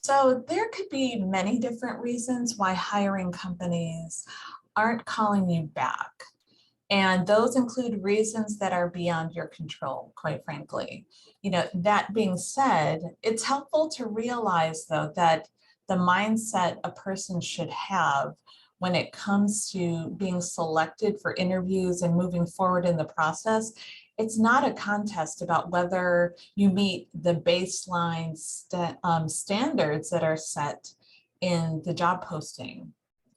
So there could be many different reasons why hiring companies aren't calling you back. And those include reasons that are beyond your control, quite frankly. That being said, it's helpful to realize, though, that the mindset a person should have when it comes to being selected for interviews and moving forward in the process, it's not a contest about whether you meet the baseline standards that are set in the job posting,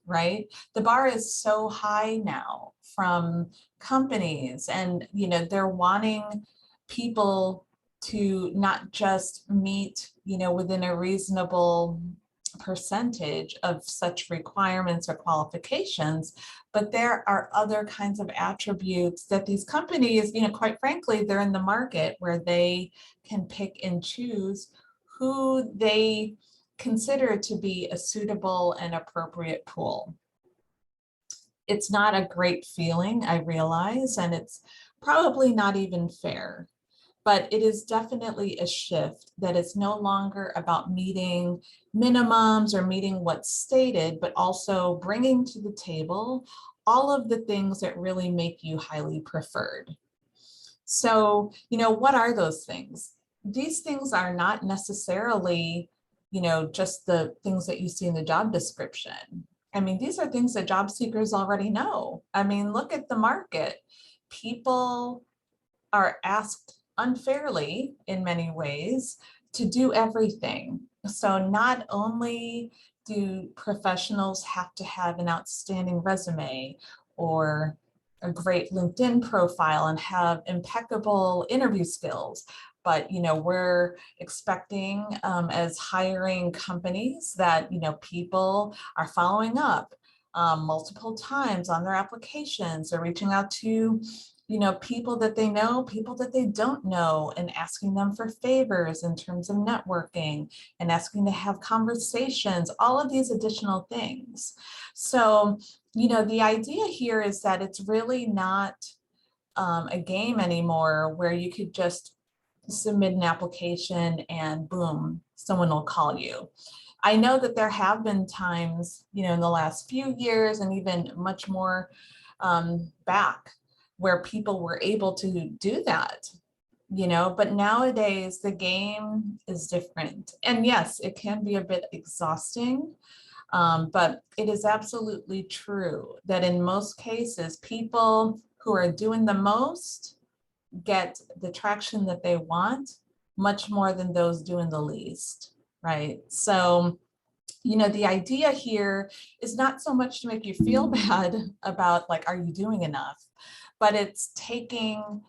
right? The bar is so high now from companies, and they're wanting people to not just meet within a reasonable percentage of such requirements or qualifications, but there are other kinds of attributes that these companies, quite frankly, they're in the market where they can pick and choose who they consider to be a suitable and appropriate pool. It's not a great feeling, I realize, and it's probably not even fair, but it is definitely a shift that it's no longer about meeting minimums or meeting what's stated, but also bringing to the table all of the things that really make you highly preferred. So, what are those things? These things are not necessarily, just the things that you see in the job description. I mean, these are things that job seekers already know. I mean, look at the market. People are asked unfairly in many ways to do everything. So not only do professionals have to have an outstanding resume or a great LinkedIn profile and have impeccable interview skills, but we're expecting as hiring companies that people are following up multiple times on their applications. They're reaching out to people that they know, people that they don't know, and asking them for favors in terms of networking and asking to have conversations, all of these additional things. So, the idea here is that it's really not a game anymore where you could just submit an application and boom, someone will call you. I know that there have been times, in the last few years and even much more back, where people were able to do that, but nowadays the game is different. And yes, it can be a bit exhausting, but it is absolutely true that in most cases, people who are doing the most get the traction that they want much more than those doing the least, right? So, the idea here is not so much to make you feel bad about like, are you doing enough? But it's taking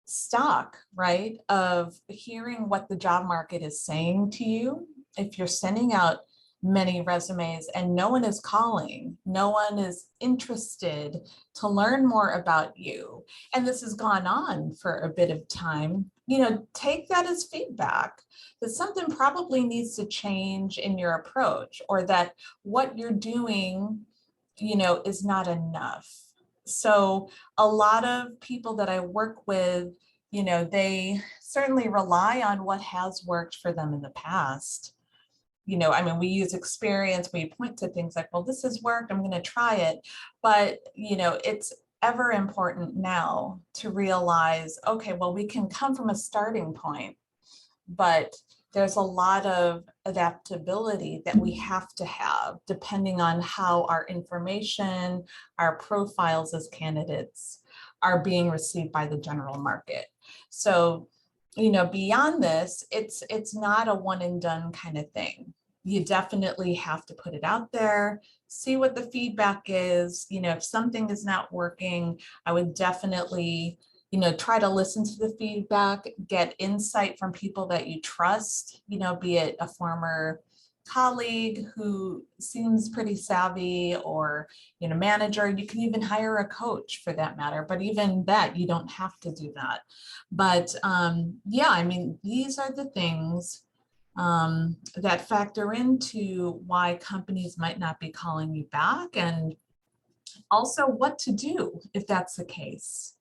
stock, right, of hearing what the job market is saying to you. If you're sending out many resumes and no one is calling, no one is interested to learn more about you, and this has gone on for a bit of time, take that as feedback that something probably needs to change in your approach, or that what you're doing, is not enough. So a lot of people that I work with, they certainly rely on what has worked for them in the past. I mean, we use experience, we point to things like, well, this has worked, I'm going to try it. But, it's ever important now to realize, okay, well, we can come from a starting point, but there's a lot of adaptability that we have to have depending on how our information, our profiles as candidates are being received by the general market. So, beyond this, it's not a one and done kind of thing. You definitely have to put it out there, see what the feedback is. If something is not working, I would definitely try to listen to the feedback, get insight from people that you trust, be it a former colleague who seems pretty savvy, or manager. You can even hire a coach for that matter, but even that, you don't have to do that. But yeah, I mean, these are the things that factor into why companies might not be calling you back, and also what to do if that's the case.